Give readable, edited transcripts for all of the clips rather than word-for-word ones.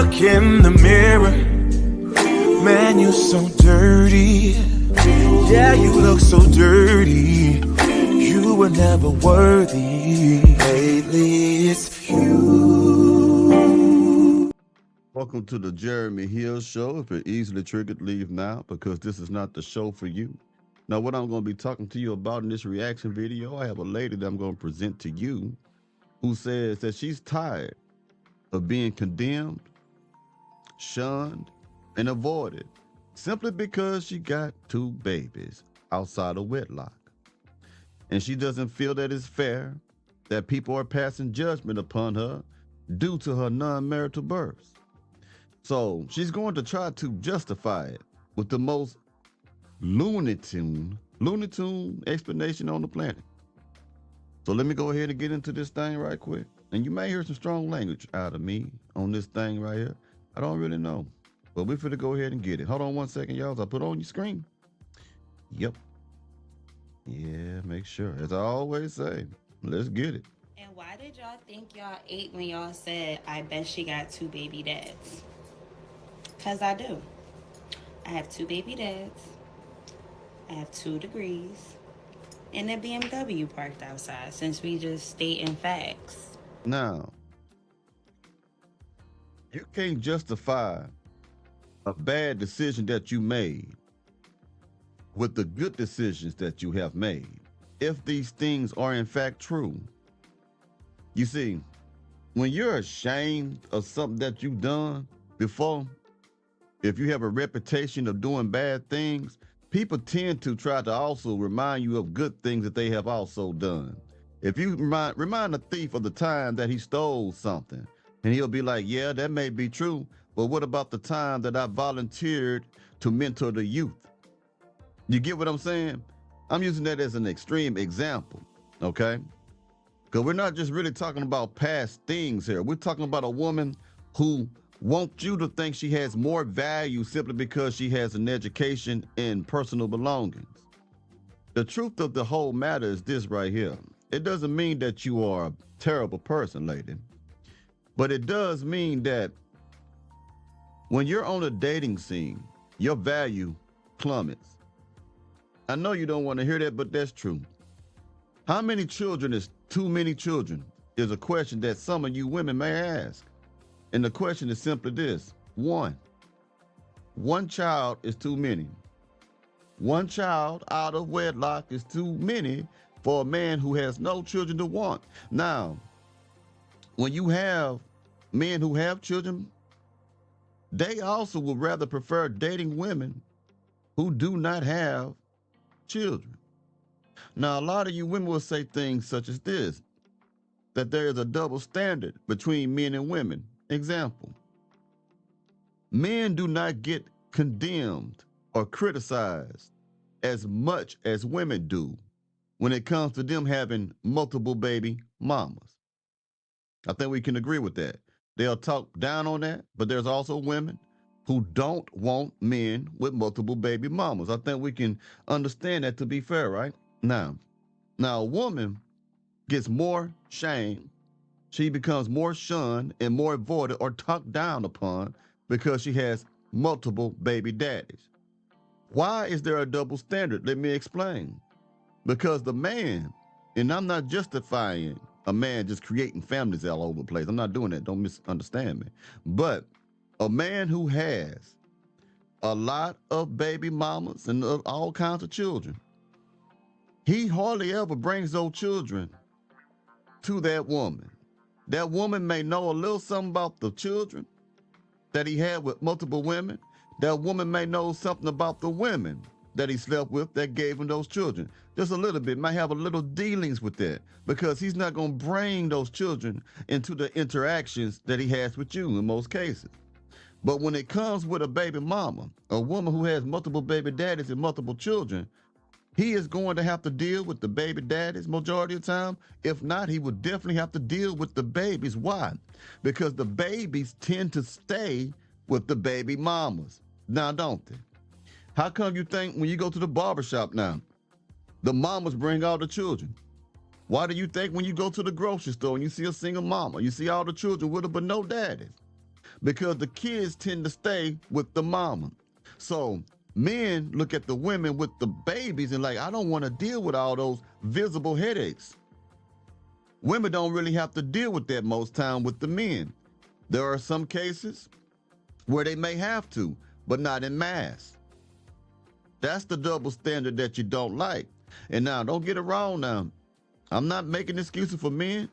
look in the mirror, man, you're so dirty. Yeah, you look so dirty. You were never worthy. Lately, it's you. Welcome to the Jeremy Hill Show. If you're easily triggered, leave now because this is not the show for you. Now, what I'm going to be talking to you about in this reaction video, I have a lady that I'm going to present to you who says that she's tired of being condemned, shunned, and avoided simply because she got 2 babies outside of wedlock. And she doesn't feel that it's fair that people are passing judgment upon her due to her non-marital births. So she's going to try to justify it with the most Looney Tune explanation on the planet. So let me go ahead and get into this thing right quick. And you may hear some strong language out of me on this thing right here. I don't really know. But we're finna go ahead and get it. Hold on one second, y'all. As I put on your screen. Yep. Yeah, make sure. As I always say, let's get it. And why did y'all think y'all ate when y'all said, I bet she got 2 baby dads? Because I do. I have 2 baby dads. I have 2 degrees. And a BMW parked outside, since we just stating facts. Now, you can't justify a bad decision that you made with the good decisions that you have made if these things are in fact true. You see, when you're ashamed of something that you've done before, if you have a reputation of doing bad things, people tend to try to also remind you of good things that they have also done. If you remind a thief of the time that he stole something, and he'll be like, yeah, that may be true, but what about the time that I volunteered to mentor the youth? You get what I'm saying? I'm using that as an extreme example, okay? Because we're not just really talking about past things here. We're talking about a woman who wants you to think she has more value simply because she has an education and personal belongings. The truth of the whole matter is this right here. It doesn't mean that you are a terrible person, lady, but it does mean that when you're on a dating scene, your value plummets. I know you don't want to hear that, but that's true. How many children is too many children is a question that some of you women may ask. And the question is simply this: one child is too many. One child out of wedlock is too many for a man who has no children to want. Now, when you have men who have children, they also would rather prefer dating women who do not have children. Now, a lot of you women will say things such as this, that there is a double standard between men and women. Example, men do not get condemned or criticized as much as women do when it comes to them having multiple baby mamas. I think we can agree with that. They'll talk down on that, but there's also women who don't want men with multiple baby mamas. I think we can understand that to be fair, right? Now a woman gets more shame. She becomes more shunned and more avoided or talked down upon because she has multiple baby daddies. Why is there a double standard? Let me explain. Because the man, and I'm not justifying a man just creating families all over the place. I'm not doing that. Don't misunderstand me. But a man who has a lot of baby mamas and all kinds of children, he hardly ever brings those children to that woman. That woman may know a little something about the children that he had with multiple women. That woman may know something about the women that he slept with that gave him those children. Just a little bit, might have a little dealings with that because he's not going to bring those children into the interactions that he has with you in most cases. But when it comes with a baby mama, a woman who has multiple baby daddies and multiple children, he is going to have to deal with the baby daddies majority of the time. If not, he would definitely have to deal with the babies. Why? Because the babies tend to stay with the baby mamas. Now, don't they? How come you think when you go to the barbershop now, the mamas bring all the children? Why do you think when you go to the grocery store and you see a single mama, you see all the children with her but no daddies? because the kids tend to stay with the mama. So men look at the women with the babies and like, I don't want to deal with all those visible headaches. Women don't really have to deal with that most time with the men. There are some cases where they may have to, but not in mass. That's the double standard that you don't like. And now, don't get it wrong now. I'm not making excuses for men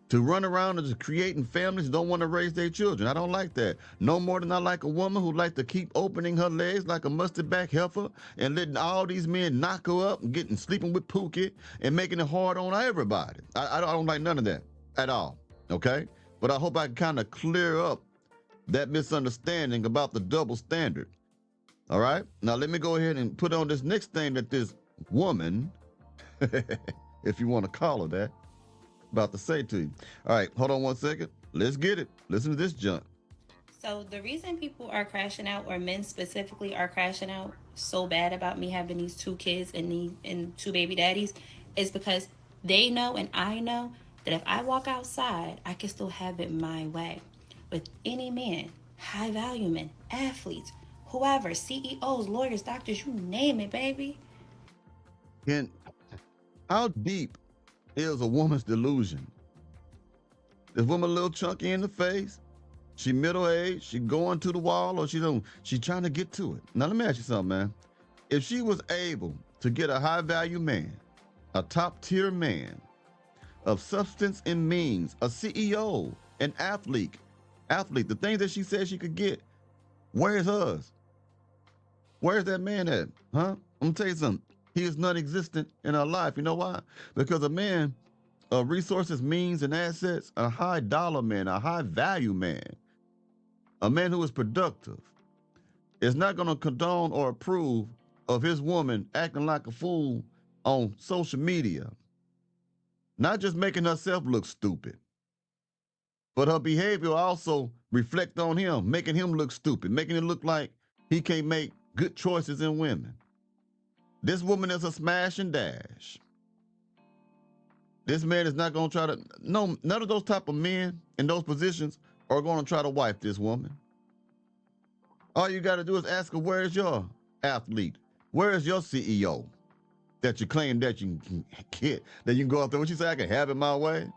to run around and just creating families and don't want to raise their children. I don't like that. No more than I like a woman who like to keep opening her legs like a mustard back heifer and letting all these men knock her up and getting sleeping with Pookie and making it hard on everybody. I don't like none of that at all, okay? But I hope I can kind of clear up that misunderstanding about the double standard. All right? Now let me go ahead and put on this next thing that this woman, if you want to call her that, about to say to you. All right, hold on one second. Let's get it. Listen to this junk. So the reason people are crashing out, or men specifically are crashing out so bad about me having these 2 kids and 2 baby daddies, is because they know and I know that if I walk outside, I can still have it my way. With any man, high value men, athletes, whoever, CEOs, lawyers, doctors, you name it, baby. And how deep is a woman's delusion? This woman a little chunky in the face. She middle-aged, she going to the wall, or she trying to get to it. Now let me ask you something, man. If she was able to get a high-value man, a top-tier man of substance and means, a CEO, an athlete, the things that she said she could get, where's hers? Where's that man at? Huh? I'm gonna tell you something. He is non-existent in her life. You know why? Because a man of resources, means, and assets, a high dollar man, a high value man, a man who is productive, is not gonna condone or approve of his woman acting like a fool on social media. Not just making herself look stupid, but her behavior also reflect on him, making him look stupid, making it look like he can't make good choices in women. This woman is a smash and dash. This man is not going to try to, no, none of those type of men in those positions are going to try to wife this woman. All you got to do is ask her, where's your athlete? Where is your CEO that you claim that you can get, that you can go out there? What you say, I can have it my way?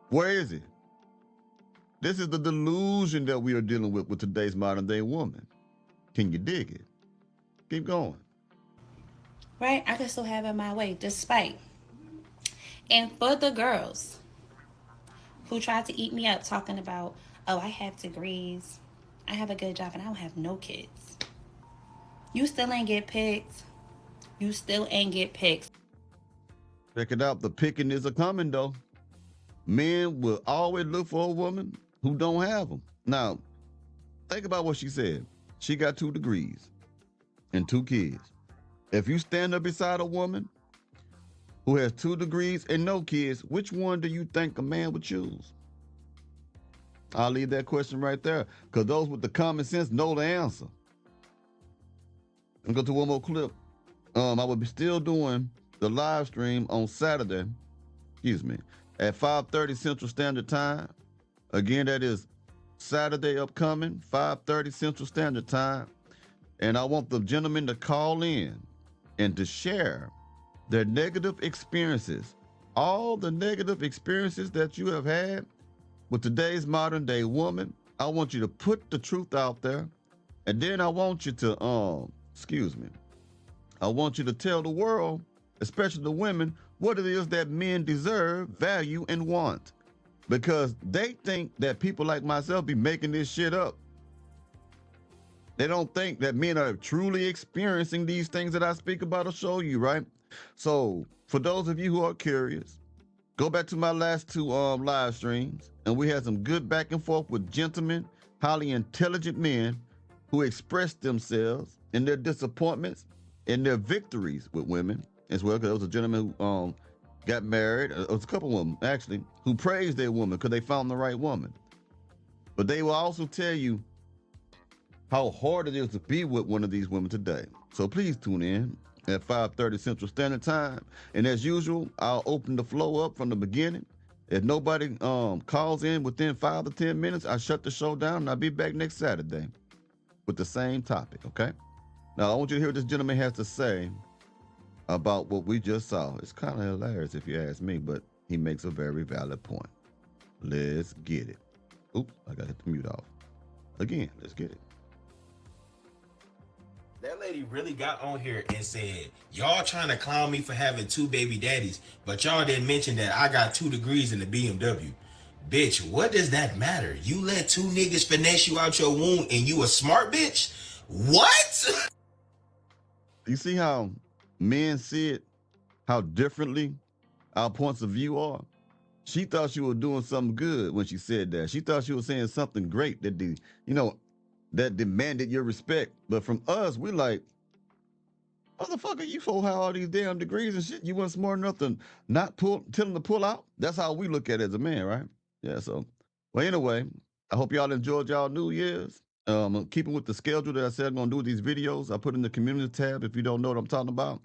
Where is it? This is the delusion that we are dealing with today's modern day woman. Can you dig it? Keep going. Right? I can still have it my way, despite. And for the girls who tried to eat me up talking about, oh, I have degrees, I have a good job, and I don't have no kids. You still ain't get picked. You still ain't get picked. Check it out. The picking is a coming, though. Men will always look for a woman who don't have them. Now, think about what she said. She got 2 degrees and 2 kids. If you stand up beside a woman who has 2 degrees and no kids, which one do you think a man would choose? I'll leave that question right there, because those with the common sense know the answer. I'll go to one more clip. I will be still doing the live stream on Saturday, at 5:30 Central Standard Time. Again, that is Saturday upcoming, 5:30 Central Standard Time. And I want the gentlemen to call in and to share their negative experiences, all the negative experiences that you have had with today's modern day woman. I want you to put the truth out there, and then I want you to, I want you to tell the world, especially the women, what it is that men deserve, value, and want. Because they think that people like myself be making this shit up. They don't think that men are truly experiencing these things that I speak about or show you, right? So for those of you who are curious, go back to my last 2 live streams, and we had some good back and forth with gentlemen, highly intelligent men who expressed themselves in their disappointments and their victories with women as well. Because there was a gentleman who got married. There was a couple of them, actually, who praised their woman because they found the right woman. But they will also tell you how hard it is to be with one of these women today. So please tune in at 5:30 Central Standard Time. And as usual, I'll open the flow up from the beginning If nobody calls in within 5 to 10 minutes, I shut the show down and I'll be back next Saturday with the same topic, okay? Now, I want you to hear what this gentleman has to say about what we just saw. It's kind of hilarious if you ask me, but he makes a very valid point. Let's get it. Oops, I got to hit the mute off. Again, let's get it. That lady really got on here and said, y'all trying to clown me for having 2 baby daddies, but y'all didn't mention that I got 2 degrees in the BMW. Bitch, what does that matter? You let 2 niggas finesse you out your womb and you a smart bitch? What? You see how men see it, how differently our points of view are? She thought she was doing something good when she said that. She thought she was saying something great that that demanded your respect. But from us, we like, motherfucker, you fool have all these damn degrees and shit. You weren't smart enough to not tell them to pull out. That's how we look at it as a man, right? Yeah, so. Well, anyway, I hope y'all enjoyed y'all New Year's. Keeping with the schedule that I said I'm going to do these videos, I put in the community tab if you don't know what I'm talking about.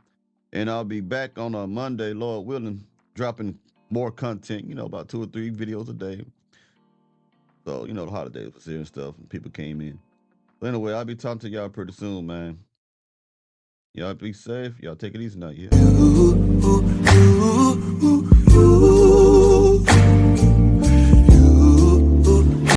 And I'll be back on a Monday, Lord willing, dropping more content, about 2 or 3 videos a day. So, the holidays was here and stuff, and people came in. But anyway, I'll be talking to y'all pretty soon, man. Y'all be safe. Y'all take it easy now, yeah.